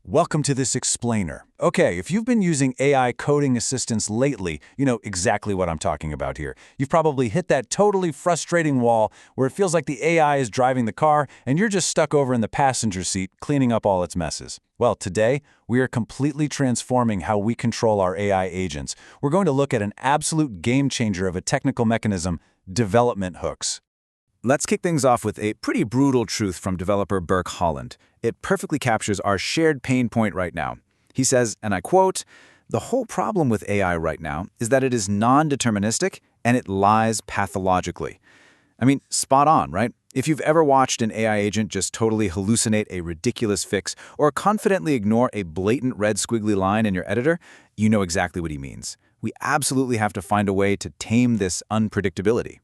Welcome to this explainer. Okay, if you've been using AI coding assistants lately, you know exactly what I'm talking about here. You've probably hit that totally frustrating wall where it feels like the AI is driving the car and you're just stuck over in the passenger seat cleaning up all its messes. Well, today, we are completely transforming how we control our AI agents. We're going to look at an absolute game changer of a technical mechanism, development hooks. Let's kick things off with a pretty brutal truth from developer Burke Holland. It perfectly captures our shared pain point right now. He says, and I quote, "The whole problem with AI right now is that it is non-deterministic and it lies pathologically." I mean, spot on, right? If you've ever watched an AI agent just totally hallucinate a ridiculous fix or confidently ignore a blatant red squiggly line in your editor, you know exactly what he means. We absolutely have to find a way to tame this unpredictability.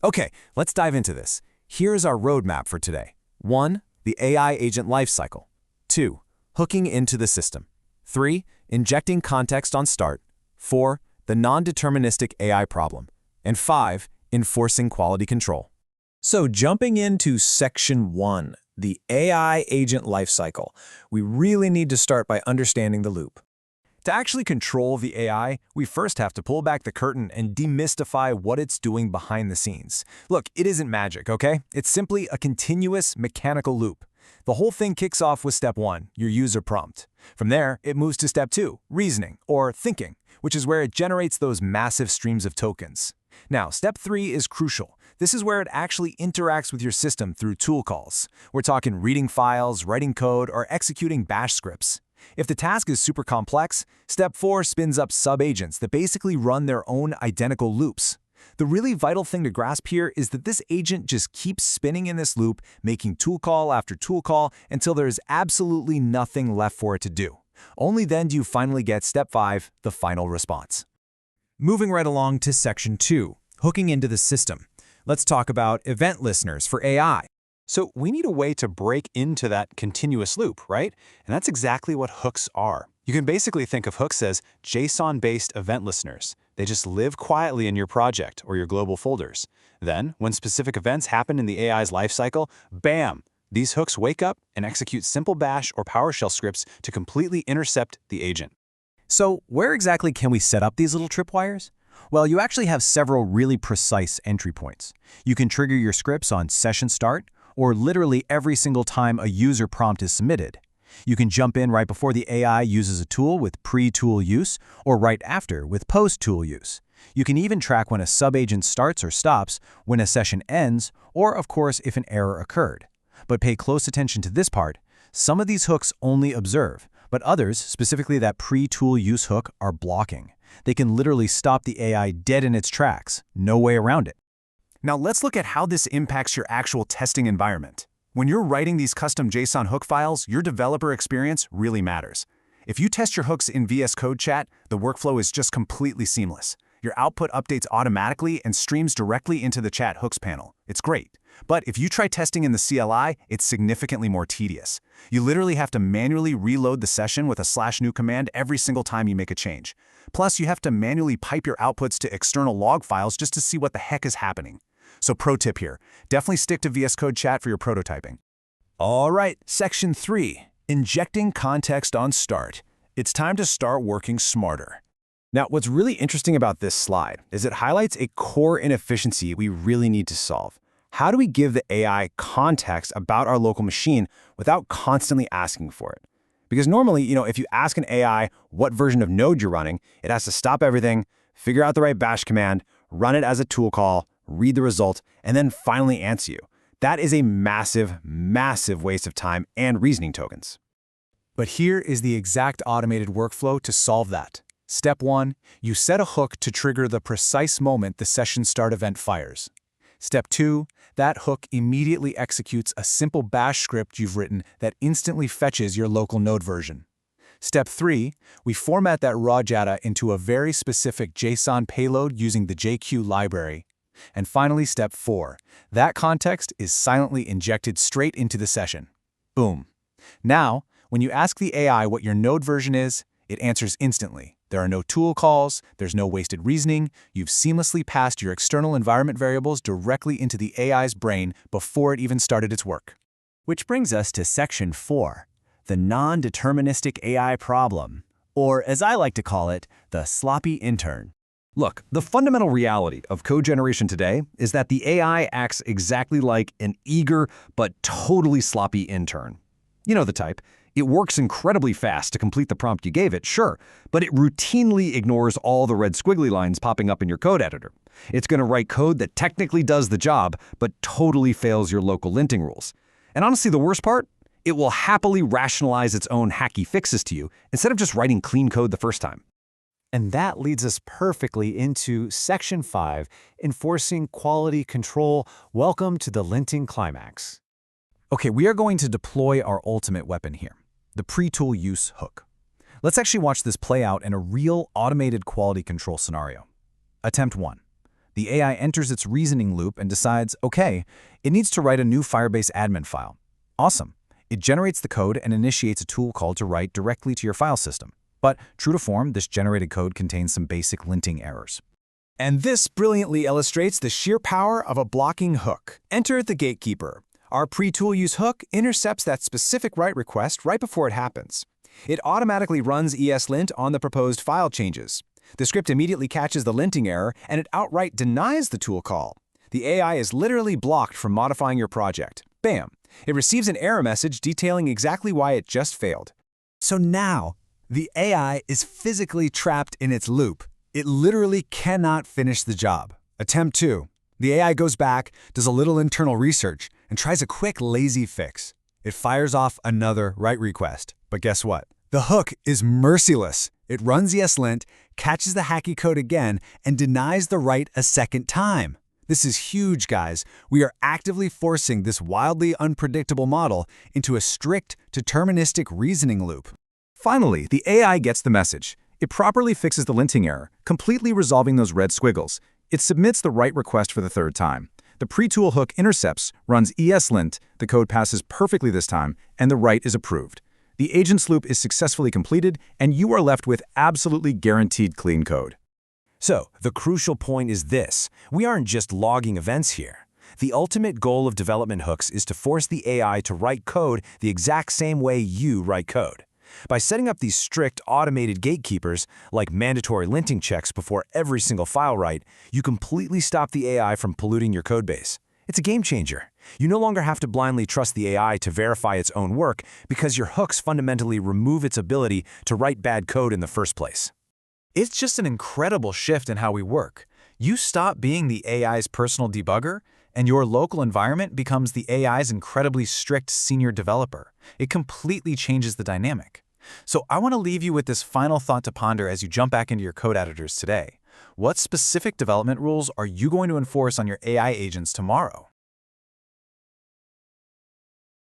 Okay, let's dive into this. Here's our roadmap for today. 1. The AI agent lifecycle. 2. Hooking into the system. 3. Injecting context on start. 4. The non-deterministic AI problem. And 5. Enforcing quality control. So jumping into Section 1, the AI agent lifecycle, we really need to start by understanding the loop. To actually control the AI, we first have to pull back the curtain and demystify what it's doing behind the scenes. Look, it isn't magic, okay? It's simply a continuous mechanical loop. The whole thing kicks off with step 1, your user prompt. From there, it moves to step 2, reasoning, or thinking, which is where it generates those massive streams of tokens. Now, step 3 is crucial. This is where it actually interacts with your system through tool calls. We're talking reading files, writing code, or executing bash scripts. If the task is super complex, step 4 spins up sub-agents that basically run their own identical loops. The really vital thing to grasp here is that this agent just keeps spinning in this loop, making tool call after tool call until there is absolutely nothing left for it to do. Only then do you finally get step 5, the final response. Moving right along to Section 2, hooking into the system. Let's talk about event listeners for AI. So we need a way to break into that continuous loop, right? And that's exactly what hooks are. You can basically think of hooks as JSON-based event listeners. They just live quietly in your project or your global folders. Then, when specific events happen in the AI's lifecycle, bam! These hooks wake up and execute simple bash or PowerShell scripts to completely intercept the agent. So where exactly can we set up these little tripwires? Well, you actually have several really precise entry points. You can trigger your scripts on session start, or literally every single time a user prompt is submitted. You can jump in right before the AI uses a tool with pre-tool use, or right after with post-tool use. You can even track when a sub-agent starts or stops, when a session ends, or of course if an error occurred. But pay close attention to this part. Some of these hooks only observe, but others, specifically that pre-tool use hook, are blocking. They can literally stop the AI dead in its tracks. No way around it. Now let's look at how this impacts your actual testing environment. When you're writing these custom JSON hook files, your developer experience really matters. If you test your hooks in VS Code Chat, the workflow is just completely seamless. Your output updates automatically and streams directly into the chat hooks panel. It's great. But if you try testing in the CLI, it's significantly more tedious. You literally have to manually reload the session with a /new command every single time you make a change. Plus, you have to manually pipe your outputs to external log files just to see what the heck is happening. So pro tip here, definitely stick to VS Code Chat for your prototyping. All right, Section 3, injecting context on start. It's time to start working smarter. Now, what's really interesting about this slide is it highlights a core inefficiency we really need to solve. How do we give the AI context about our local machine without constantly asking for it? Because normally, if you ask an AI what version of Node you're running, it has to stop everything, figure out the right bash command, run it as a tool call, read the result, and then finally answer you. That is a massive, massive waste of time and reasoning tokens. But here is the exact automated workflow to solve that. Step 1, you set a hook to trigger the precise moment the session start event fires. Step 2, that hook immediately executes a simple bash script you've written that instantly fetches your local node version. Step 3, we format that raw data into a very specific JSON payload using the JQ library. And finally, step 4, that context is silently injected straight into the session. Boom. Now, when you ask the AI what your node version is, it answers instantly. There are no tool calls, there's no wasted reasoning, you've seamlessly passed your external environment variables directly into the AI's brain before it even started its work. Which brings us to Section 4, the non-deterministic AI problem, or as I like to call it, the sloppy intern. Look, the fundamental reality of code generation today is that the AI acts exactly like an eager but totally sloppy intern. You know the type. It works incredibly fast to complete the prompt you gave it, sure, but it routinely ignores all the red squiggly lines popping up in your code editor. It's going to write code that technically does the job, but totally fails your local linting rules. And honestly, the worst part? It will happily rationalize its own hacky fixes to you instead of just writing clean code the first time. And that leads us perfectly into Section 5, Enforcing Quality Control. Welcome to the linting climax. Okay, we are going to deploy our ultimate weapon here, the pre-tool use hook. Let's actually watch this play out in a real automated quality control scenario. Attempt 1. The AI enters its reasoning loop and decides, okay, it needs to write a new Firebase admin file. Awesome. It generates the code and initiates a tool call to write directly to your file system. But true to form, this generated code contains some basic linting errors. And this brilliantly illustrates the sheer power of a blocking hook. Enter the gatekeeper. Our pre-tool use hook intercepts that specific write request right before it happens. It automatically runs ESLint on the proposed file changes. The script immediately catches the linting error, and it outright denies the tool call. The AI is literally blocked from modifying your project. Bam! It receives an error message detailing exactly why it just failed. So now, the AI is physically trapped in its loop. It literally cannot finish the job. Attempt 2. The AI goes back, does a little internal research, and tries a quick lazy fix. It fires off another write request. But guess what? The hook is merciless. It runs ESLint, catches the hacky code again, and denies the write a second time. This is huge, guys. We are actively forcing this wildly unpredictable model into a strict, deterministic reasoning loop. Finally, the AI gets the message. It properly fixes the linting error, completely resolving those red squiggles. It submits the write request for the third time. The pre-tool hook intercepts, runs ESLint, the code passes perfectly this time, and the write is approved. The agent's loop is successfully completed, and you are left with absolutely guaranteed clean code. So, the crucial point is this. We aren't just logging events here. The ultimate goal of development hooks is to force the AI to write code the exact same way you write code. By setting up these strict automated gatekeepers, like mandatory linting checks before every single file write, you completely stop the AI from polluting your codebase. It's a game changer. You no longer have to blindly trust the AI to verify its own work because your hooks fundamentally remove its ability to write bad code in the first place. It's just an incredible shift in how we work. You stop being the AI's personal debugger, and your local environment becomes the AI's incredibly strict senior developer. It completely changes the dynamic. So I want to leave you with this final thought to ponder as you jump back into your code editors today. What specific development rules are you going to enforce on your AI agents tomorrow?